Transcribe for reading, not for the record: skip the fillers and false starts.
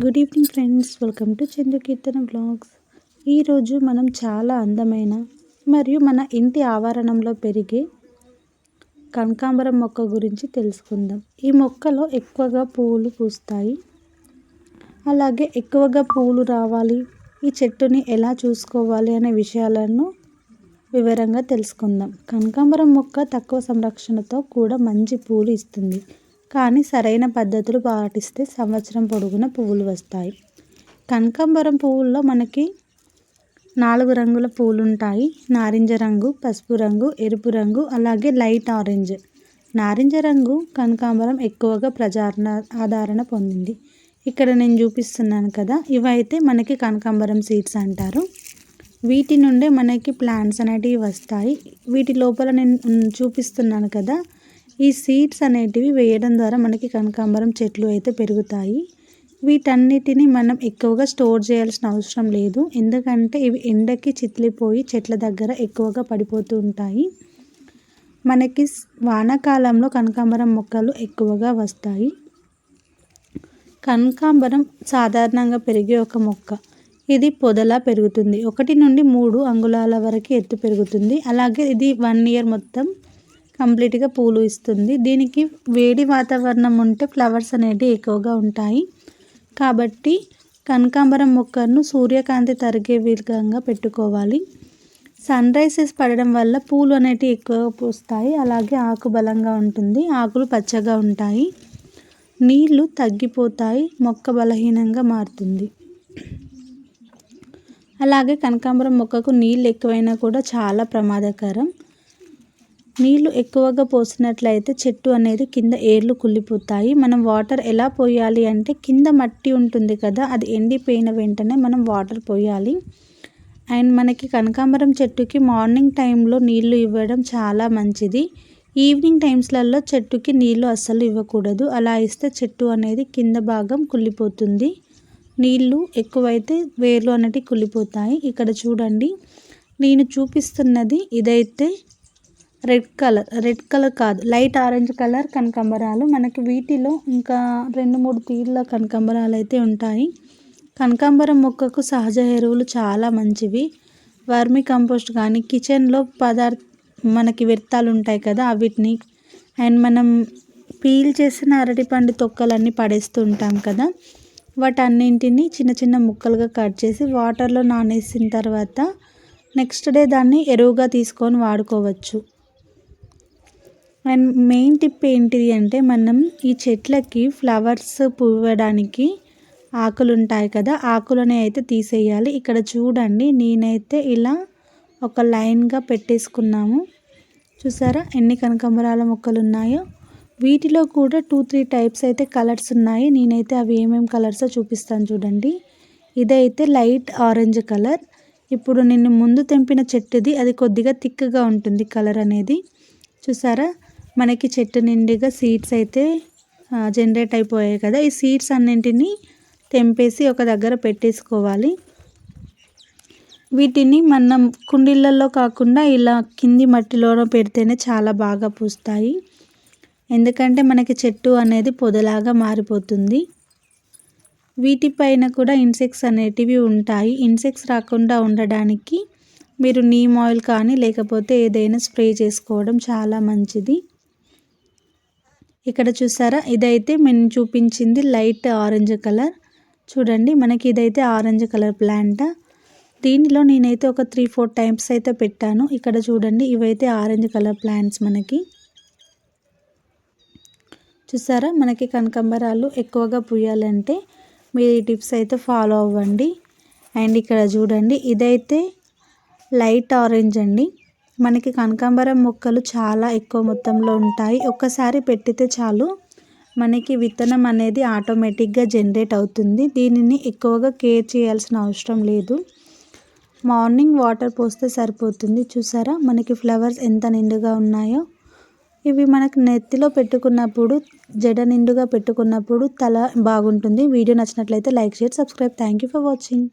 Good evening friends, welcome to Chandu Keerthana vlogs. ఈరోజు మనం చాలా అందమైన మరియు మన ఇంటి ఆవరణంలో పెరిగే కనకాంబరం మొక్క గురించి తెలుసుకుందాం. ఈ మొక్కలో ఎక్కువగా పువ్వులు పూస్తాయి. అలాగే ఎక్కువగా పువ్వులు రావాలి, ఈ చెట్టుని ఎలా చూసుకోవాలి అనే విషయాలను వివరంగా తెలుసుకుందాం. కనకాంబరం మొక్క తక్కువ సంరక్షణతో కూడా మంచి పూలు ఇస్తుంది. కానీ సరైన పద్ధతులు పాటిస్తే సంవత్సరం పొడుగున పువ్వులు వస్తాయి. కనకాంబరం పువ్వుల్లో మనకి 4 రంగుల పువ్వులు ఉంటాయి. నారింజ రంగు, పసుపు రంగు, ఎరుపు రంగు, అలాగే లైట్ ఆరెంజ్. నారింజ రంగు కనకాంబరం ఎక్కువగా ఆదరణ పొందింది. ఇక్కడ నేను చూపిస్తున్నాను కదా, ఇవైతే మనకి కనకాంబరం సీడ్స్ అంటారు. వీటి నుండే మనకి ప్లాంట్స్ అనేటివి వస్తాయి. వీటి లోపల నేను చూపిస్తున్నాను కదా, ఈ సీడ్స్ అనేటివి వేయడం ద్వారా మనకి కనకాంబరం చెట్లు అయితే పెరుగుతాయి. వీటన్నిటిని మనం ఎక్కువగా స్టోర్ చేయాల్సిన అవసరం లేదు, ఎందుకంటే ఇవి ఎండకి చిట్లిపోయి చెట్ల దగ్గర ఎక్కువగా పడిపోతూ ఉంటాయి. మనకి వానాకాలంలో కనకాంబరం మొక్కలు ఎక్కువగా వస్తాయి. కనకాంబరం సాధారణంగా పెరిగే ఒక మొక్క. ఇది పొదలా పెరుగుతుంది. 1 నుండి 3 అంగుళాల వరకు ఎత్తు పెరుగుతుంది. అలాగే ఇది 1 ఇయర్ మొత్తం కంప్లీట్గా పూలు ఇస్తుంది. దీనికి వేడి వాతావరణం ఉంటే ఫ్లవర్స్ అనేవి ఎక్కువగా ఉంటాయి. కాబట్టి కనకాంబరం మొక్కను సూర్యకాంతి తరిగే విధంగా పెట్టుకోవాలి. సన్ రైజెస్ పడడం వల్ల పూలు అనేటివి ఎక్కువగా పూస్తాయి. అలాగే ఆకు బలంగా ఉంటుంది, ఆకులు పచ్చగా ఉంటాయి, నీళ్లు తగ్గిపోతాయి, మొక్క బలహీనంగా మారుతుంది. అలాగే కనకాంబరం మొక్కకు నీళ్ళు ఎక్కువైనా కూడా చాలా ప్రమాదకరం. నీళ్లు ఎక్కువగా పోసినట్లయితే చెట్టు అనేది కింద ఏర్లు కుళ్ళిపోతాయి. మనం వాటర్ ఎలా పోయాలి అంటే, కింద మట్టి ఉంటుంది కదా, అది ఎండిపోయిన వెంటనే మనం వాటర్ పోయాలి. అండ్ మనకి కనకాంబరం చెట్టుకి మార్నింగ్ టైంలో నీళ్లు ఇవ్వడం చాలా మంచిది. ఈవినింగ్ టైమ్స్లలో చెట్టుకి నీళ్లు అస్సలు ఇవ్వకూడదు. అలా ఇస్తే చెట్టు అనేది కింద భాగం కుళ్ళిపోతుంది. నీళ్లు ఎక్కువైతే వేర్లు అనేటివి కుళ్ళిపోతాయి. ఇక్కడ చూడండి, నేను చూపిస్తున్నది ఇదైతే రెడ్ కలర్ కాదు, లైట్ ఆరెంజ్ కలర్ కనకాంబరాలు. మనకి వీటిలో ఇంకా 2-3 తీర్ల కనకాంబరాలు అయితే ఉంటాయి. కనకాంబరం మొక్కకు సహజ ఎరువులు చాలా మంచివి. వర్మి కంపోస్ట్ కానీ, కిచెన్లో మనకి వ్యర్థాలు ఉంటాయి కదా, వీటిని అండ్ మనం పీల్ చేసిన అరటిపండు తొక్కలన్నీ పడేస్తూ ఉంటాం కదా, వాటన్నింటినీ చిన్న చిన్న ముక్కలుగా కట్ చేసి వాటర్లో నానేసిన తర్వాత నెక్స్ట్ డే దాన్ని ఎరువుగా తీసుకొని వాడుకోవచ్చు. అండ్ మెయిన్ టిప్ ఏంటిది అంటే, మనం ఈ చెట్లకి ఫ్లవర్స్ పూయడానికి ఆకులు ఉంటాయి కదా, ఆకులని అయితే తీసేయాలి. ఇక్కడ చూడండి, నేనైతే ఇలా ఒక లైన్గా పెట్టేసుకున్నాము. చూసారా ఎన్ని కనకాంబరాల మొక్కలు ఉన్నాయో. వీటిలో కూడా 2-3 టైప్స్ అయితే కలర్స్ ఉన్నాయి. నేనైతే అవి ఏమేమి కలర్సో చూపిస్తాను చూడండి. ఇదైతే లైట్ ఆరెంజ్ కలర్. ఇప్పుడు నేను ముందు తెంపిన చెట్టుది, అది కొద్దిగా థిక్గా ఉంటుంది కలర్ అనేది. చూసారా, మనకి చెట్టు నిండుగా సీడ్స్ అయితే జనరేట్ అయిపోయాయి కదా. ఈ సీడ్స్ అన్నింటినీ తెంపేసి ఒక దగ్గర పెట్టేసుకోవాలి. వీటిని మనం కుండీలలో కాకుండా ఇలా కింది మట్టిలో పెడితేనే చాలా బాగా పూస్తాయి, ఎందుకంటే మనకి చెట్టు అనేది పొదలాగా మారిపోతుంది. వీటిపైన కూడా ఇన్సెక్ట్స్ అనేటివి ఉంటాయి. ఇన్సెక్ట్స్ రాకుండా ఉండడానికి మీరు నీమ్ ఆయిల్ కానీ లేకపోతే ఏదైనా స్ప్రే చేసుకోవడం చాలా మంచిది. ఇక్కడ చూసారా, ఇదైతే నేను చూపించింది లైట్ ఆరెంజ్ కలర్. చూడండి, మనకి ఇదైతే ఆరెంజ్ కలర్ ప్లాంట్. దీనిలో నేనైతే ఒక 3-4 టైమ్స్ అయితే పెట్టాను. ఇక్కడ చూడండి, ఇవైతే ఆరెంజ్ కలర్ ప్లాంట్స్. మనకి చూసారా, మనకి కనకాంబరాలు ఎక్కువగా పూయాలంటే మీరు ఈ టిప్స్ అయితే ఫాలో అవ్వండి. అండ్ ఇక్కడ చూడండి, ఇదైతే లైట్ ఆరెంజ్ అండి. మనకి కనకాంబరం మొక్కలు చాలా ఎక్కువ మొత్తంలో ఉంటాయి. ఒక్కసారి పెట్టితే చాలు, మనకి విత్తనం అనేది ఆటోమేటిక్గా జనరేట్ అవుతుంది. దీనిని ఎక్కువగా కేర్ చేయాల్సిన అవసరం లేదు. మార్నింగ్ వాటర్ పోస్తే సరిపోతుంది. చూసారా, మనకి ఫ్లవర్స్ ఎంత నిండుగా ఉన్నాయో. ఇవి మనకి నెత్తిలో పెట్టుకున్నప్పుడు, జడ నిండుగా పెట్టుకున్నప్పుడు తల బాగుంటుంది. వీడియో నచ్చినట్లయితే like, share, subscribe. Thank you for watching.